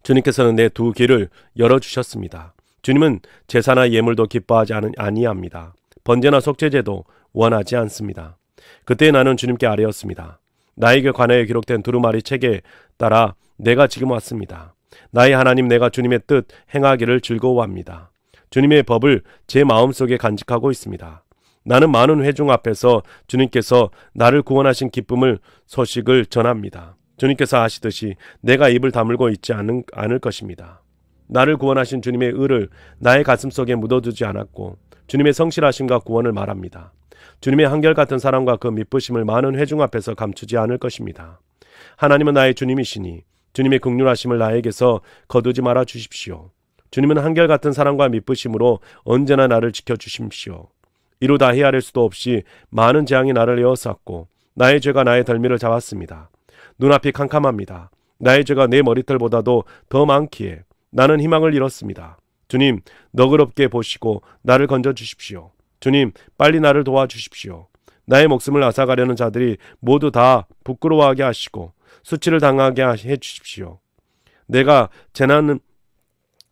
주님께서는 내 두 귀를 열어주셨습니다. 주님은 제사나 예물도 기뻐하지 아니합니다. 번제나 속죄제도 원하지 않습니다. 그때 나는 주님께 아뢰었습니다. 나에게 관하여 기록된 두루마리 책에 따라 내가 지금 왔습니다. 나의 하나님, 내가 주님의 뜻 행하기를 즐거워합니다. 주님의 법을 제 마음속에 간직하고 있습니다. 나는 많은 회중 앞에서 주님께서 나를 구원하신 기쁨을 소식을 전합니다. 주님께서 하시듯이 내가 입을 다물고 있지 않을 것입니다. 나를 구원하신 주님의 의를 나의 가슴속에 묻어두지 않았고 주님의 성실하심과 구원을 말합니다. 주님의 한결같은 사랑과 그 미쁘심을 많은 회중 앞에서 감추지 않을 것입니다. 하나님은 나의 주님이시니 주님의 긍휼하심을 나에게서 거두지 말아 주십시오. 주님은 한결같은 사랑과 미쁘심으로 언제나 나를 지켜주십시오. 이루다 헤아릴 수도 없이 많은 재앙이 나를 에워쌌고 나의 죄가 나의 덜미를 잡았습니다. 눈앞이 캄캄합니다. 나의 죄가 내 머리털보다도 더 많기에 나는 희망을 잃었습니다. 주님, 너그럽게 보시고 나를 건져주십시오. 주님, 빨리 나를 도와주십시오. 나의 목숨을 앗아가려는 자들이 모두 다 부끄러워하게 하시고 수치를 당하게 해주십시오. 내가 재난을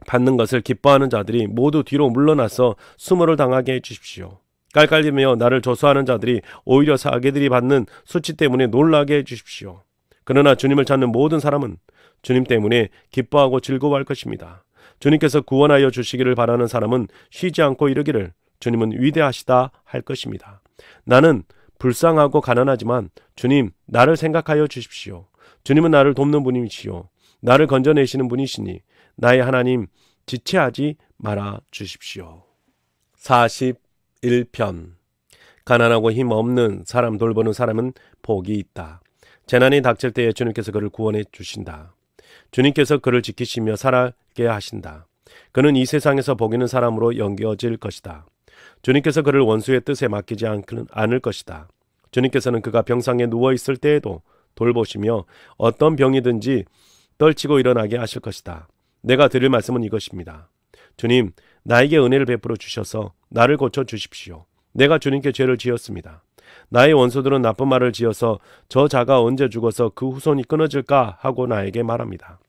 받는 것을 기뻐하는 자들이 모두 뒤로 물러나서 수모를 당하게 해주십시오. 깔깔대며 나를 조소하는 자들이 오히려 사개들이 받는 수치 때문에 놀라게 해주십시오. 그러나 주님을 찾는 모든 사람은 주님 때문에 기뻐하고 즐거워할 것입니다. 주님께서 구원하여 주시기를 바라는 사람은 쉬지 않고 이르기를 주님은 위대하시다 할 것입니다. 나는 불쌍하고 가난하지만 주님, 나를 생각하여 주십시오. 주님은 나를 돕는 분이시오. 나를 건져내시는 분이시니 나의 하나님, 지체하지 말아 주십시오. 41편. 가난하고 힘없는 사람 돌보는 사람은 복이 있다. 재난이 닥칠 때에 주님께서 그를 구원해 주신다. 주님께서 그를 지키시며 살게 하신다. 그는 이 세상에서 복 있는 사람으로 여겨질 것이다. 주님께서 그를 원수의 뜻에 맡기지 않을 것이다. 주님께서는 그가 병상에 누워있을 때에도 돌보시며 어떤 병이든지 떨치고 일어나게 하실 것이다. 내가 드릴 말씀은 이것입니다. 주님, 나에게 은혜를 베풀어 주셔서 나를 고쳐 주십시오. 내가 주님께 죄를 지었습니다. 나의 원수들은 나쁜 말을 지어서 저 자가 언제 죽어서 그 후손이 끊어질까 하고 나에게 말합니다.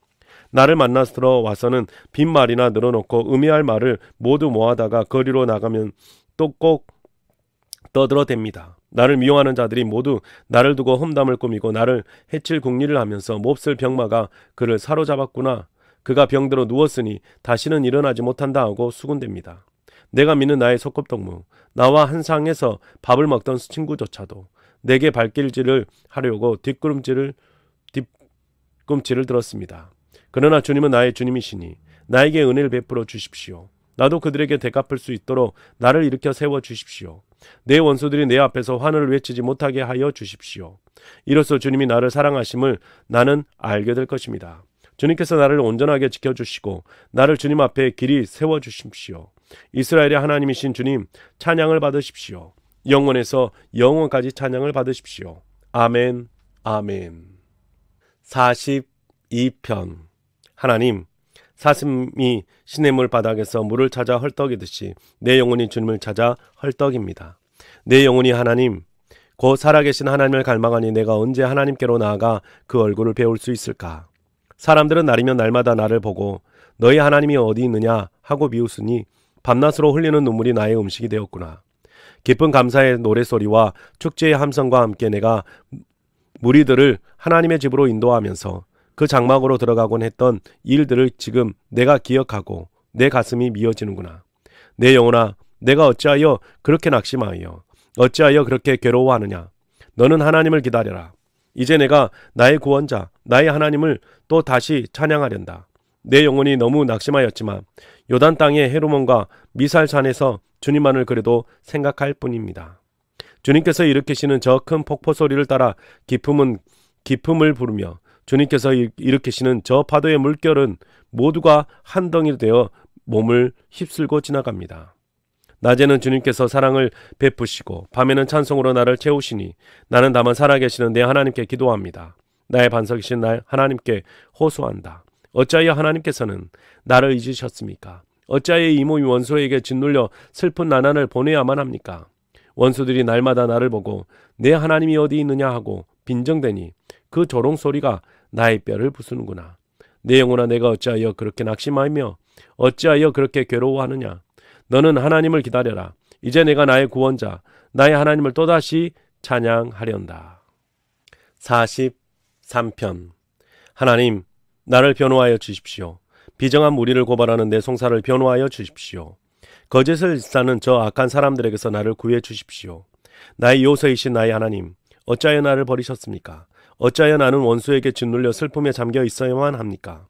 나를 만나러 와서는 빈말이나 늘어놓고 의미할 말을 모두 모아다가 거리로 나가면 또 꼭 떠들어댑니다. 나를 미워하는 자들이 모두 나를 두고 험담을 꾸미고 나를 해칠 궁리를 하면서 몹쓸 병마가 그를 사로잡았구나. 그가 병들어 누웠으니 다시는 일어나지 못한다 하고 수군댑니다. 내가 믿는 나의 소꿉동무, 나와 한 상에서 밥을 먹던 친구조차도 내게 발길질을 하려고 뒤꿈치를 들었습니다. 그러나 주님은 나의 주님이시니 나에게 은혜를 베풀어 주십시오. 나도 그들에게 대갚을 수 있도록 나를 일으켜 세워 주십시오. 내 원수들이 내 앞에서 환호를 외치지 못하게 하여 주십시오. 이로써 주님이 나를 사랑하심을 나는 알게 될 것입니다. 주님께서 나를 온전하게 지켜주시고 나를 주님 앞에 길이 세워주십시오. 이스라엘의 하나님이신 주님, 찬양을 받으십시오. 영원에서 영원까지 찬양을 받으십시오. 아멘, 아멘. 42편. 하나님, 사슴이 시냇물 바닥에서 물을 찾아 헐떡이듯이 내 영혼이 주님을 찾아 헐떡입니다. 내 영혼이 하나님, 곧 살아계신 하나님을 갈망하니 내가 언제 하나님께로 나아가 그 얼굴을 배울 수 있을까? 사람들은 날이면 날마다 나를 보고 너희 하나님이 어디 있느냐 하고 비웃으니 밤낮으로 흘리는 눈물이 나의 음식이 되었구나. 기쁜 감사의 노래소리와 축제의 함성과 함께 내가 무리들을 하나님의 집으로 인도하면서 그 장막으로 들어가곤 했던 일들을 지금 내가 기억하고 내 가슴이 미어지는구나. 내 영혼아, 내가 어찌하여 그렇게 낙심하여 어찌하여 그렇게 괴로워하느냐. 너는 하나님을 기다려라. 이제 내가 나의 구원자, 나의 하나님을 또 다시 찬양하련다. 내 영혼이 너무 낙심하였지만 요단 땅의 헤르몬과 미살산에서 주님만을 그래도 생각할 뿐입니다. 주님께서 일으키시는 저 큰 폭포 소리를 따라 기품을 부르며 주님께서 일으키시는 저 파도의 물결은 모두가 한 덩이 되어 몸을 휩쓸고 지나갑니다. 낮에는 주님께서 사랑을 베푸시고 밤에는 찬송으로 나를 채우시니 나는 다만 살아계시는 내 하나님께 기도합니다. 나의 반석이신 나 하나님께 호소한다. 어찌하여 하나님께서는 나를 잊으셨습니까? 어찌하여 이 몸이 원수에게 짓눌려 슬픈 난환을 보내야만 합니까? 원수들이 날마다 나를 보고 내 하나님이 어디 있느냐 하고 빈정대니 그 조롱 소리가 나의 뼈를 부수는구나. 내 영혼아, 내가 어찌하여 그렇게 낙심하며 어찌하여 그렇게 괴로워하느냐. 너는 하나님을 기다려라. 이제 내가 나의 구원자, 나의 하나님을 또다시 찬양하련다. 43편. 하나님, 나를 변호하여 주십시오. 비정한 무리를 고발하는 내 송사를 변호하여 주십시오. 거짓을 일삼는 저 악한 사람들에게서 나를 구해 주십시오. 나의 요새이신 나의 하나님, 어찌하여 나를 버리셨습니까? 어찌하여 나는 원수에게 짓눌려 슬픔에 잠겨 있어야만 합니까?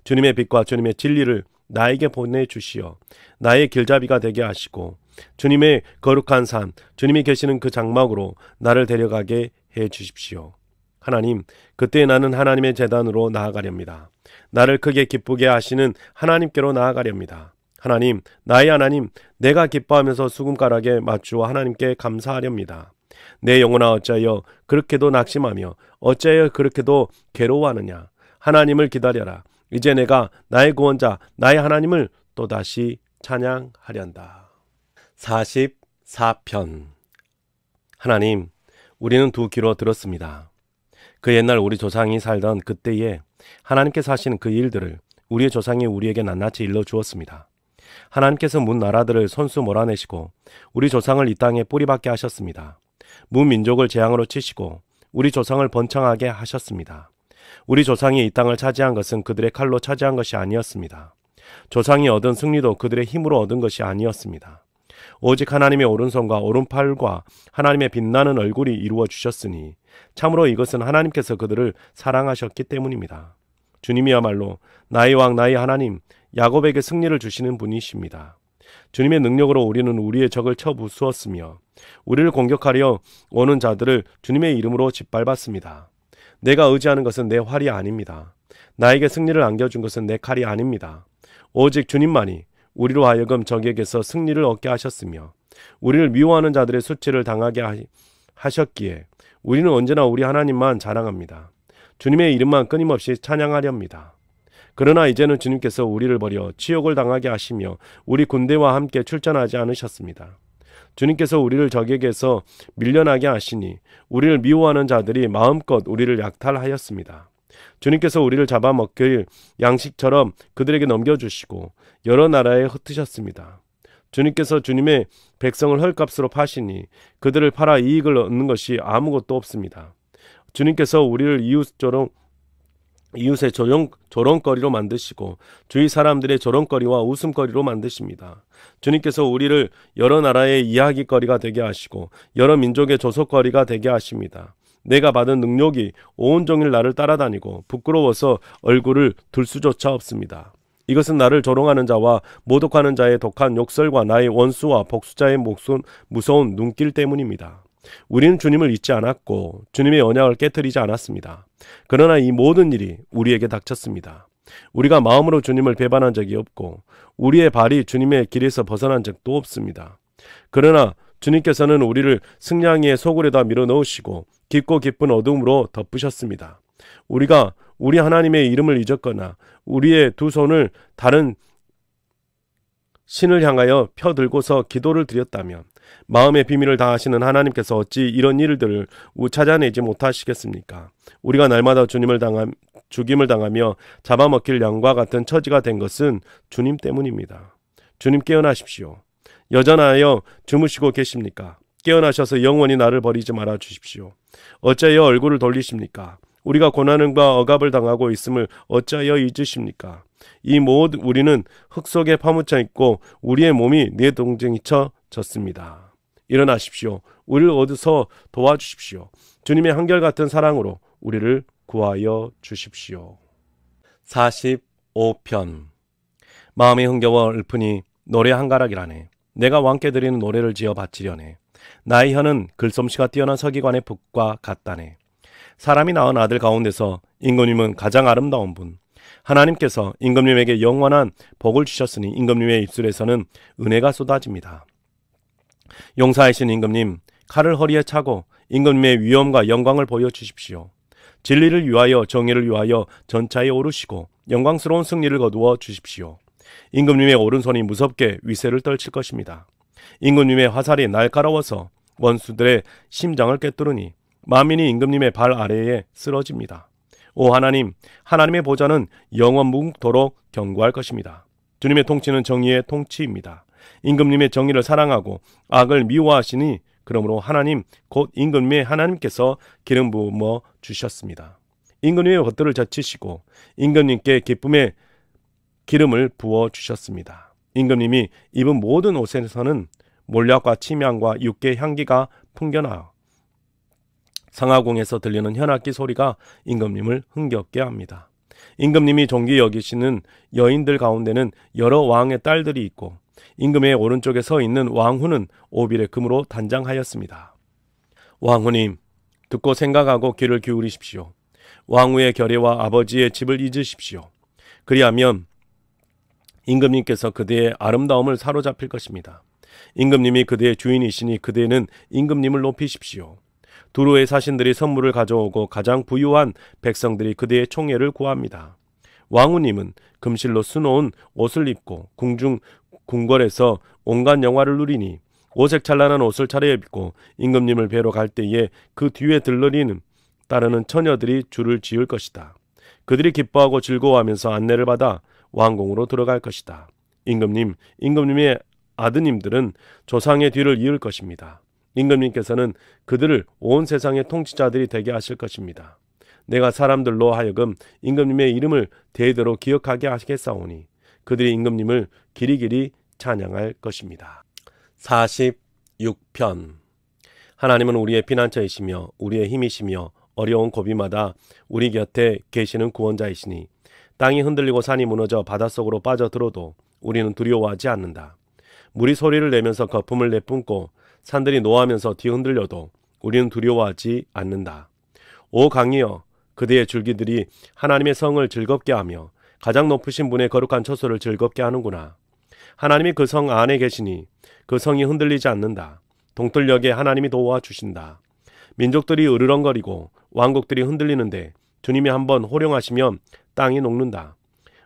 주님의 빛과 주님의 진리를 나에게 보내주시어 나의 길잡이가 되게 하시고 주님의 거룩한 산, 주님이 계시는 그 장막으로 나를 데려가게 해 주십시오. 하나님, 그때 나는 하나님의 제단으로 나아가렵니다. 나를 크게 기쁘게 하시는 하나님께로 나아가렵니다. 하나님, 나의 하나님, 내가 기뻐하면서 수금가락에 맞추어 하나님께 감사하렵니다. 내 영혼아, 어찌하여 그렇게도 낙심하며 어찌하여 그렇게도 괴로워하느냐. 하나님을 기다려라. 이제 내가 나의 구원자, 나의 하나님을 또다시 찬양하련다. 44편. 하나님, 우리는 두 귀로 들었습니다. 그 옛날 우리 조상이 살던 그때에 하나님께서 하시는 그 일들을 우리의 조상이 우리에게 낱낱이 일러주었습니다. 하나님께서 문 나라들을 손수 몰아내시고 우리 조상을 이 땅에 뿌리박게 하셨습니다. 문 민족을 재앙으로 치시고 우리 조상을 번창하게 하셨습니다. 우리 조상이 이 땅을 차지한 것은 그들의 칼로 차지한 것이 아니었습니다. 조상이 얻은 승리도 그들의 힘으로 얻은 것이 아니었습니다. 오직 하나님의 오른손과 오른팔과 하나님의 빛나는 얼굴이 이루어 주셨으니 참으로 이것은 하나님께서 그들을 사랑하셨기 때문입니다. 주님이야말로 나의 왕, 나의 하나님, 야곱에게 승리를 주시는 분이십니다. 주님의 능력으로 우리는 우리의 적을 쳐 부수었으며 우리를 공격하려 오는 자들을 주님의 이름으로 짓밟았습니다. 내가 의지하는 것은 내 활이 아닙니다. 나에게 승리를 안겨준 것은 내 칼이 아닙니다. 오직 주님만이 우리로 하여금 적에게서 승리를 얻게 하셨으며 우리를 미워하는 자들의 수치를 당하게 하셨기에 우리는 언제나 우리 하나님만 자랑합니다. 주님의 이름만 끊임없이 찬양하렵니다. 그러나 이제는 주님께서 우리를 버려 치욕을 당하게 하시며 우리 군대와 함께 출전하지 않으셨습니다. 주님께서 우리를 적에게서 밀려나게 하시니 우리를 미워하는 자들이 마음껏 우리를 약탈하였습니다. 주님께서 우리를 잡아먹길 양식처럼 그들에게 넘겨주시고 여러 나라에 흩으셨습니다. 주님께서 주님의 백성을 헐값으로 파시니 그들을 팔아 이익을 얻는 것이 아무것도 없습니다. 주님께서 우리를 이웃의 조롱거리로 만드시고 주위 사람들의 조롱거리와 웃음거리로 만드십니다. 주님께서 우리를 여러 나라의 이야기거리가 되게 하시고 여러 민족의 조속거리가 되게 하십니다. 내가 받은 능력이 온종일 나를 따라다니고 부끄러워서 얼굴을 들 수조차 없습니다. 이것은 나를 조롱하는 자와 모독하는 자의 독한 욕설과 나의 원수와 복수자의 무서운 눈길 때문입니다. 우리는 주님을 잊지 않았고 주님의 언약을 깨뜨리지 않았습니다. 그러나 이 모든 일이 우리에게 닥쳤습니다. 우리가 마음으로 주님을 배반한 적이 없고 우리의 발이 주님의 길에서 벗어난 적도 없습니다. 그러나 주님께서는 우리를 승냥이의 소굴에다 밀어넣으시고 깊고 깊은 어둠으로 덮으셨습니다. 우리가 우리 하나님의 이름을 잊었거나 우리의 두 손을 다른 신을 향하여 펴들고서 기도를 드렸다면 마음의 비밀을 다하시는 하나님께서 어찌 이런 일들을 찾아내지 못하시겠습니까? 우리가 날마다 죽임을 당하며 잡아먹힐 양과 같은 처지가 된 것은 주님 때문입니다. 주님 깨어나십시오. 여전하여 주무시고 계십니까? 깨어나셔서 영원히 나를 버리지 말아 주십시오. 어찌하여 얼굴을 돌리십니까? 우리가 고난과 억압을 당하고 있음을 어찌하여 잊으십니까? 우리는 흙 속에 파묻혀 있고 우리의 몸이 네 동쟁이쳐 졌습니다. 일어나십시오. 우리를 얻어서 도와주십시오. 주님의 한결같은 사랑으로 우리를 구하여 주십시오. 45편. 마음이 흥겨워 읊으니 노래 한가락이라네. 내가 왕께 드리는 노래를 지어 바치려네. 나의 혀는 글솜씨가 뛰어난 서기관의 붓과 같다네. 사람이 낳은 아들 가운데서 임금님은 가장 아름다운 분. 하나님께서 임금님에게 영원한 복을 주셨으니 임금님의 입술에서는 은혜가 쏟아집니다. 용사이신 임금님, 칼을 허리에 차고 임금님의 위엄과 영광을 보여주십시오. 진리를 위하여 정의를 위하여 전차에 오르시고 영광스러운 승리를 거두어 주십시오. 임금님의 오른손이 무섭게 위세를 떨칠 것입니다. 임금님의 화살이 날카로워서 원수들의 심장을 꿰뚫으니 만민이 임금님의 발 아래에 쓰러집니다. 오 하나님, 하나님의 보좌는 영원 묵도록 견고할 것입니다. 주님의 통치는 정의의 통치입니다. 임금님의 정의를 사랑하고 악을 미워하시니 그러므로 하나님 곧 임금님의 하나님께서 기름 부어 주셨습니다. 임금님의 벗들을 젖히시고 임금님께 기쁨의 기름을 부어 주셨습니다. 임금님이 입은 모든 옷에서는 몰약과 침향과 육개의 향기가 풍겨나요. 상하궁에서 들리는 현악기 소리가 임금님을 흥겹게 합니다. 임금님이 존귀 여기시는 여인들 가운데는 여러 왕의 딸들이 있고 임금의 오른쪽에 서 있는 왕후는 오빌의 금으로 단장하였습니다. 왕후님, 듣고 생각하고 귀를 기울이십시오. 왕후의 결례와 아버지의 집을 잊으십시오. 그리하면 임금님께서 그대의 아름다움을 사로잡힐 것입니다. 임금님이 그대의 주인이시니 그대는 임금님을 높이십시오. 두로의 사신들이 선물을 가져오고 가장 부유한 백성들이 그대의 총애를 구합니다. 왕후님은 금실로 수놓은 옷을 입고 궁중 궁궐에서 온갖 영화를 누리니 오색 찬란한 옷을 차려입고 임금님을 뵈러 갈 때에 그 뒤에 따르는 처녀들이 줄을 지을 것이다. 그들이 기뻐하고 즐거워하면서 안내를 받아 왕궁으로 들어갈 것이다. 임금님의 아드님들은 조상의 뒤를 이을 것입니다. 임금님께서는 그들을 온 세상의 통치자들이 되게 하실 것입니다. 내가 사람들로 하여금 임금님의 이름을 대대로 기억하게 하겠사오니 그들이 임금님을 길이길이 찬양할 것입니다. 46편. 하나님은 우리의 피난처이시며 우리의 힘이시며 어려운 고비마다 우리 곁에 계시는 구원자이시니 땅이 흔들리고 산이 무너져 바닷속으로 빠져들어도 우리는 두려워하지 않는다. 물이 소리를 내면서 거품을 내뿜고 산들이 노하면서 뒤흔들려도 우리는 두려워하지 않는다. 오 강이여, 그대의 줄기들이 하나님의 성을 즐겁게 하며 가장 높으신 분의 거룩한 처소를 즐겁게 하는구나. 하나님이 그 성 안에 계시니 그 성이 흔들리지 않는다. 동틀녘에 하나님이 도와주신다. 민족들이 으르렁거리고 왕국들이 흔들리는데 주님이 한번 호령하시면 땅이 녹는다.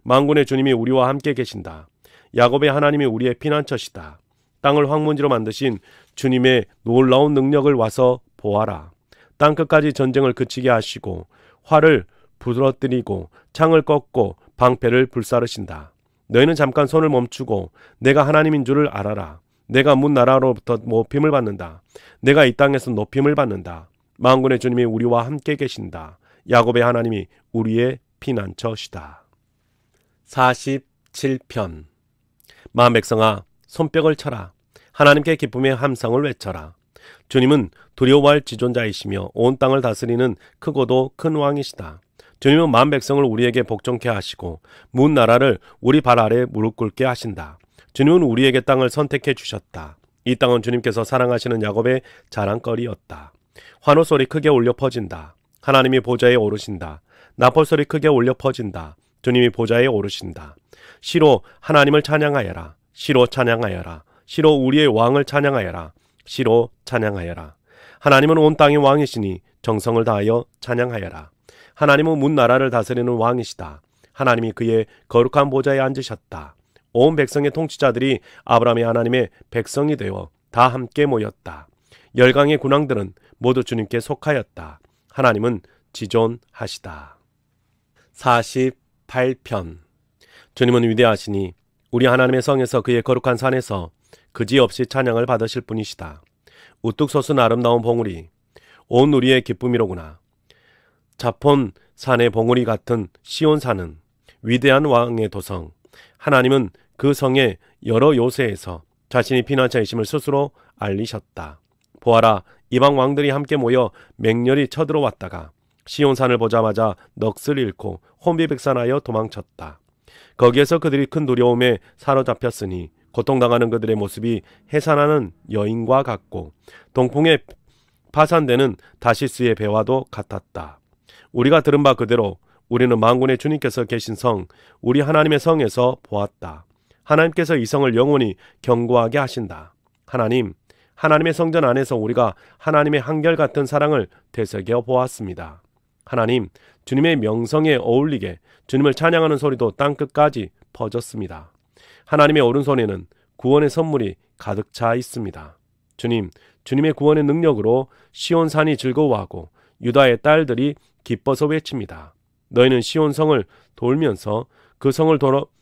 만군의 주님이 우리와 함께 계신다. 야곱의 하나님이 우리의 피난처시다. 땅을 황무지로 만드신 주님의 놀라운 능력을 와서 보아라. 땅끝까지 전쟁을 그치게 하시고 활을 부러뜨리고 창을 꺾고 방패를 불사르신다. 너희는 잠깐 손을 멈추고 내가 하나님인 줄을 알아라. 내가 문 나라로부터 높임을 받는다. 내가 이 땅에서 높임을 받는다. 만군의 주님이 우리와 함께 계신다. 야곱의 하나님이 우리의 피난처시다. 47편. 마음 백성아, 손뼉을 쳐라. 하나님께 기쁨의 함성을 외쳐라. 주님은 두려워할 지존자이시며 온 땅을 다스리는 크고도 큰 왕이시다. 주님은 만 백성을 우리에게 복종케 하시고 문 나라를 우리 발 아래 무릎 꿇게 하신다. 주님은 우리에게 땅을 선택해 주셨다. 이 땅은 주님께서 사랑하시는 야곱의 자랑거리였다. 환호 소리 크게 울려 퍼진다. 하나님이 보좌에 오르신다. 나팔 소리 크게 울려 퍼진다. 주님이 보좌에 오르신다. 시로 하나님을 찬양하여라. 시로 찬양하여라. 시로 우리의 왕을 찬양하여라. 시로 찬양하여라. 하나님은 온 땅의 왕이시니 정성을 다하여 찬양하여라. 하나님은 문 나라를 다스리는 왕이시다. 하나님이 그의 거룩한 보좌에 앉으셨다. 온 백성의 통치자들이 아브라함의 하나님의 백성이 되어 다 함께 모였다. 열강의 군왕들은 모두 주님께 속하였다. 하나님은 지존하시다. 48편. 주님은 위대하시니 우리 하나님의 성에서 그의 거룩한 산에서 그지없이 찬양을 받으실 분이시다. 우뚝 솟은 아름다운 봉우리, 온 우리의 기쁨이로구나. 자폰 산의 봉우리 같은 시온산은 위대한 왕의 도성. 하나님은 그 성의 여러 요새에서 자신이 피난처이심을 스스로 알리셨다. 보아라, 이방 왕들이 함께 모여 맹렬히 쳐들어왔다가 시온산을 보자마자 넋을 잃고 혼비백산하여 도망쳤다. 거기에서 그들이 큰 두려움에 사로잡혔으니 고통당하는 그들의 모습이 해산하는 여인과 같고 동풍에 파산되는 다시스의 배와도 같았다. 우리가 들은 바 그대로 우리는 만군의 주님께서 계신 성, 우리 하나님의 성에서 보았다. 하나님께서 이 성을 영원히 견고하게 하신다. 하나님의 성전 안에서 우리가 하나님의 한결같은 사랑을 되새겨 보았습니다. 하나님, 주님의 명성에 어울리게 주님을 찬양하는 소리도 땅끝까지 퍼졌습니다. 하나님의 오른손에는 구원의 선물이 가득 차 있습니다. 주님의 구원의 능력으로 시온산이 즐거워하고 유다의 딸들이 기뻐서 외칩니다. 너희는 시온성을 돌면서 그 성을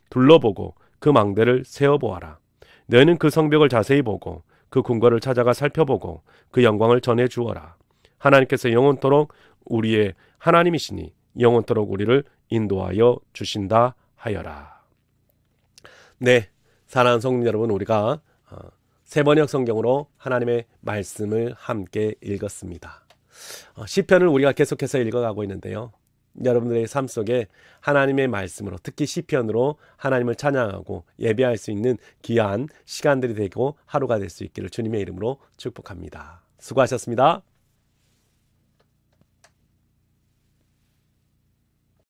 둘러보고 그 망대를 세어보아라. 너희는 그 성벽을 자세히 보고 그 궁궐을 찾아가 살펴보고 그 영광을 전해 주어라. 하나님께서 영원토록 우리의 하나님이시니 영원토록 우리를 인도하여 주신다 하여라. 네, 사랑하는 성도 여러분, 우리가 세번역 성경으로 하나님의 말씀을 함께 읽었습니다. 시편을 우리가 계속해서 읽어가고 있는데요. 여러분들의 삶 속에 하나님의 말씀으로, 특히 시편으로 하나님을 찬양하고 예배할 수 있는 귀한 시간들이 되고 하루가 될 수 있기를 주님의 이름으로 축복합니다. 수고하셨습니다.